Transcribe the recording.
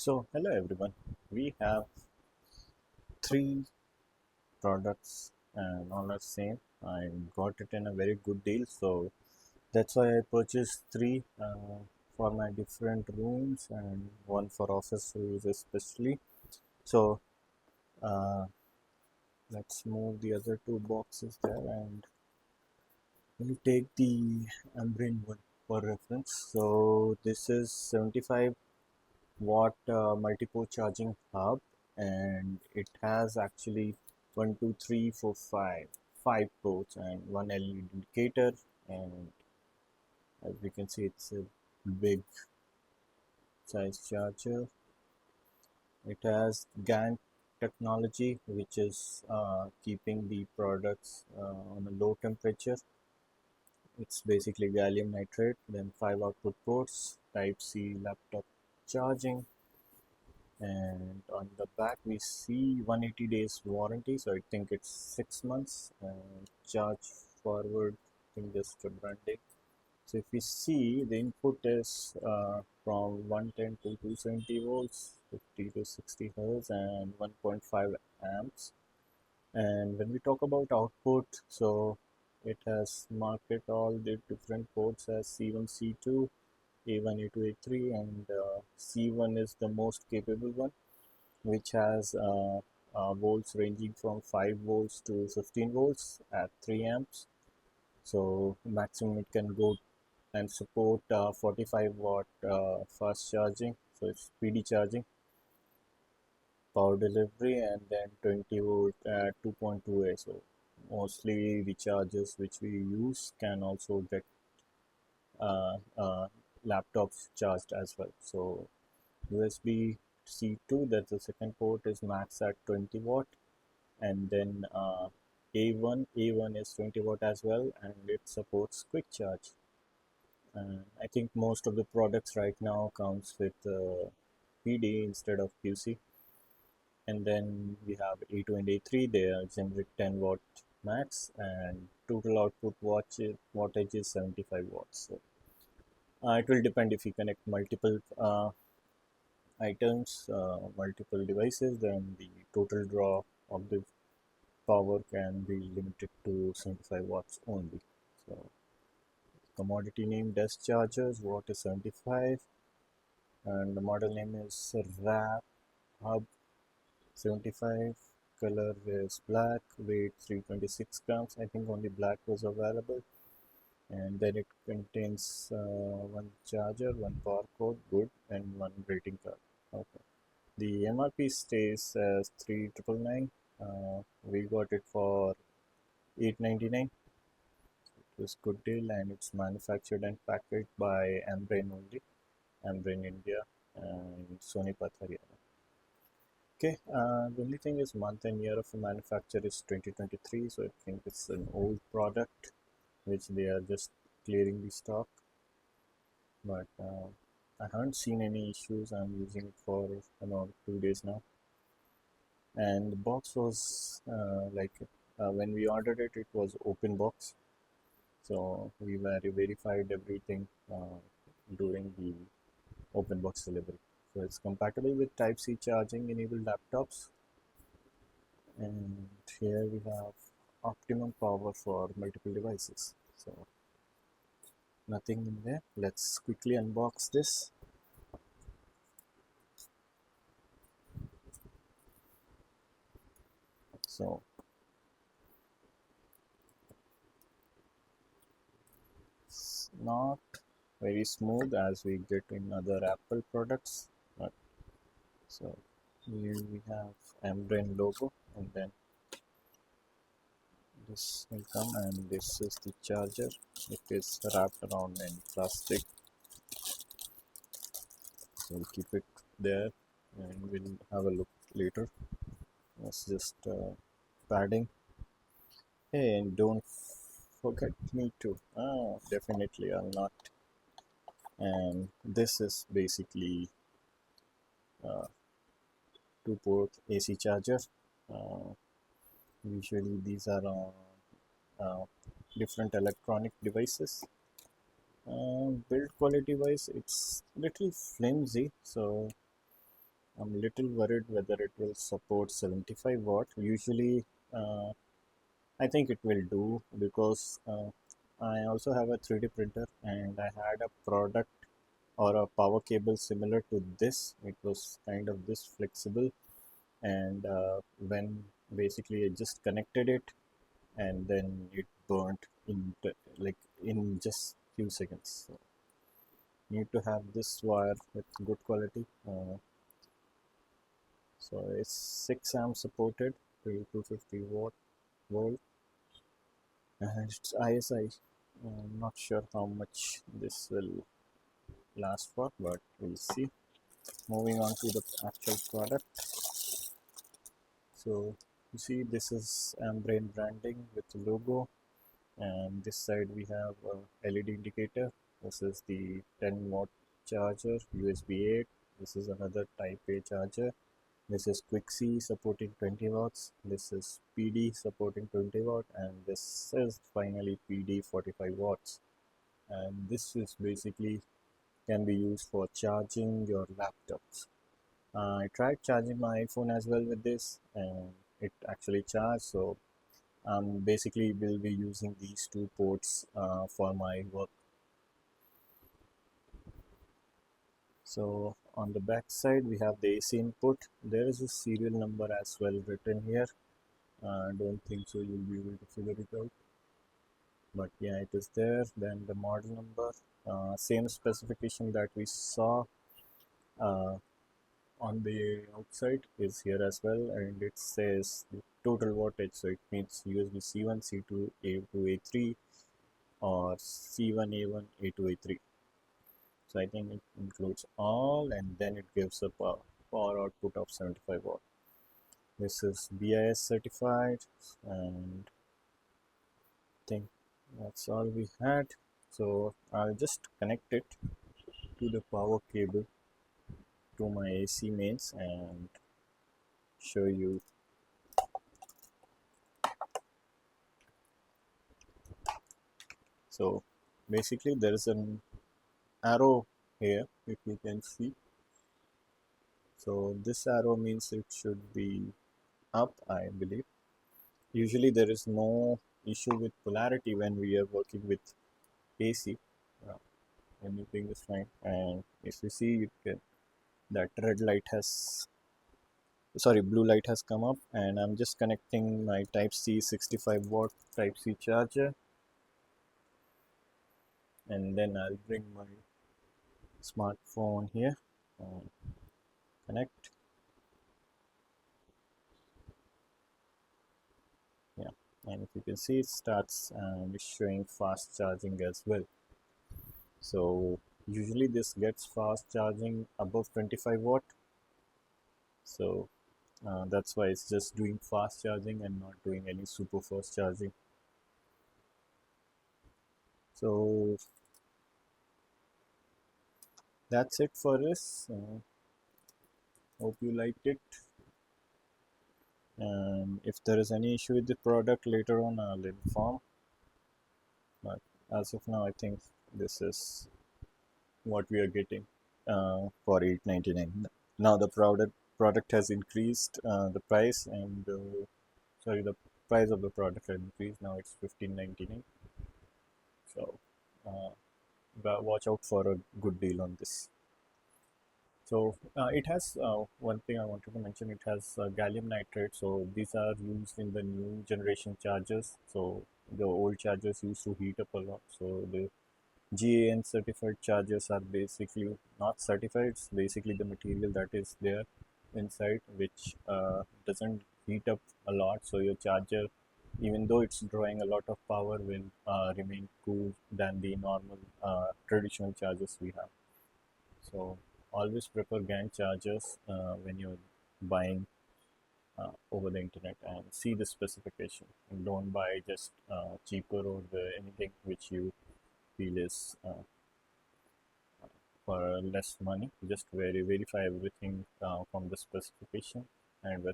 So, hello everyone. We have three products and all are same. I got it in a very good deal, so that's why I purchased three for my different rooms and one for office use especially. So, uh, let's move the other two boxes there and we'll take the Ambrane one for reference. So, this is 75-watt multi-port charging hub, and it has actually one, two, three, four, five ports and one LED indicator. And as we can see, it's a big size charger. It has GaN technology, which is keeping the products on a low temperature. It's basically gallium nitrate, then five output ports, Type C laptop charging, and on the back we see 180 days warranty, so I think it's 6 months, and charge forward, I think just a branding. So if we see, the input is from 110 to 270 volts, 50 to 60 hertz, and 1.5 amps. And when we talk about output, so it has marked all the different ports as C1, C2, A1, A2, A3, and C1 is the most capable one, which has volts ranging from 5 volts to 15 volts at 3 amps. So maximum it can go and support 45-watt fast charging, so it's PD charging, power delivery, and then 20 volt at 2.2A. So mostly the chargers which we use can also get uh, uh, laptops charged as well. So USB C2, that's the second port, is max at 20 watt, and then A1 is 20 watt as well, and it supports quick charge. And I think most of the products right now comes with PD instead of QC. And then we have A2 and A3, they are generic 10 watt max, and total output wattage is 75 watts. So it will depend. If you connect multiple items, multiple devices, then the total draw of the power can be limited to 75 watts only. So commodity name desk chargers, watt is 75, and the model name is RAP Hub 75. Color is black, weight 326 grams. I think only black was available. And then it contains one charger, one power cord, good, and one rating card. Okay. The MRP stays as 3,999. We got it for 899. It was good deal, and it's manufactured and packaged by Ambrane only, Ambrane India and Sonipat Haryana. Okay, the only thing is month and year of the manufacture is 2023, so I think it's an old product which they are just clearing the stock. But I haven't seen any issues. I'm using it for about 2 days now, and the box was when we ordered it, it was open box, so we verified everything during the open box delivery. So it's compatible with Type C charging enabled laptops, and here we have optimum power for multiple devices. So nothing in there. Let's quickly unbox this. So it's not very smooth as we get in other Apple products, but so here we have Ambrane logo, and then this will come, and this is the charger. It is wrapped around in plastic, so we'll keep it there and we'll have a look later. It's just padding. Hey, and don't forget me too. Oh, definitely I'll not. And this is basically uh, two port AC charger. Uh, Usually these are different electronic devices. Build quality wise, it's little flimsy, so I'm a little worried whether it will support 75 watt. Usually, I think it will do because I also have a 3D printer and I had a product or a power cable similar to this. It was kind of this flexible, and when basically I just connected it and then it burnt like in just few seconds. So need to have this wire with good quality. So it's 6 amp supported to 250 volt, and it's ISI. I'm not sure how much this will last for, but we'll see. Moving on to the actual product. So you see this is Ambrane branding with the logo, and this side we have a LED indicator. This is the 10 watt charger, USB 8. This is another type A charger. This is quick C supporting 20 watts. This is PD supporting 20 watt, and this is finally PD 45 watts. And this is basically can be used for charging your laptops. I tried charging my iPhone as well with this, and it actually charged. So basically will be using these two ports for my work. So on the back side we have the AC input. There is a serial number as well written here. I don't think so you'll be able to figure it out, but yeah, it is there. Then the model number, same specification that we saw uh, on the outside is here as well, and it says the total wattage, so it means USB C1, C2, A2, A3, or C1, A1, A2, A3. So I think it includes all, and then it gives a power output of 75 watt. This is BIS certified, and I think that's all we had. So I'll just connect it to the power cable to my AC mains and show you. So basically there is an arrow here, if you can see. So this arrow means it should be up, I believe. Usually there is no issue with polarity when we are working with AC. Uh, Anything is fine. And if you see, you can, that red light has, sorry, blue light has come up, and I'm just connecting my Type C 65 watt Type C charger, and then I'll bring my smartphone here and connect. Yeah, and if you can see, it starts showing fast charging as well. So usually this gets fast charging above 25 watt. So that's why it's just doing fast charging and not doing any super fast charging. So that's it for this. Hope you liked it. And if there is any issue with the product later on, I'll inform. But as of now, I think this is what we are getting for 899. Now the product has increased the price, and sorry, the price of the product has increased. Now it's 1599. So watch out for a good deal on this. So it has one thing I wanted to mention. It has gallium nitrate. So these are used in the new generation chargers. So the old chargers used to heat up a lot. So the GAN certified chargers are basically not certified. It's basically the material that is there inside, which doesn't heat up a lot. So your charger, even though it's drawing a lot of power, will remain cool than the normal traditional chargers we have. So always prefer GAN chargers when you're buying over the internet, and see the specification. And don't buy just cheaper or anything which you feel is for less money. Just verify everything from the specification, and with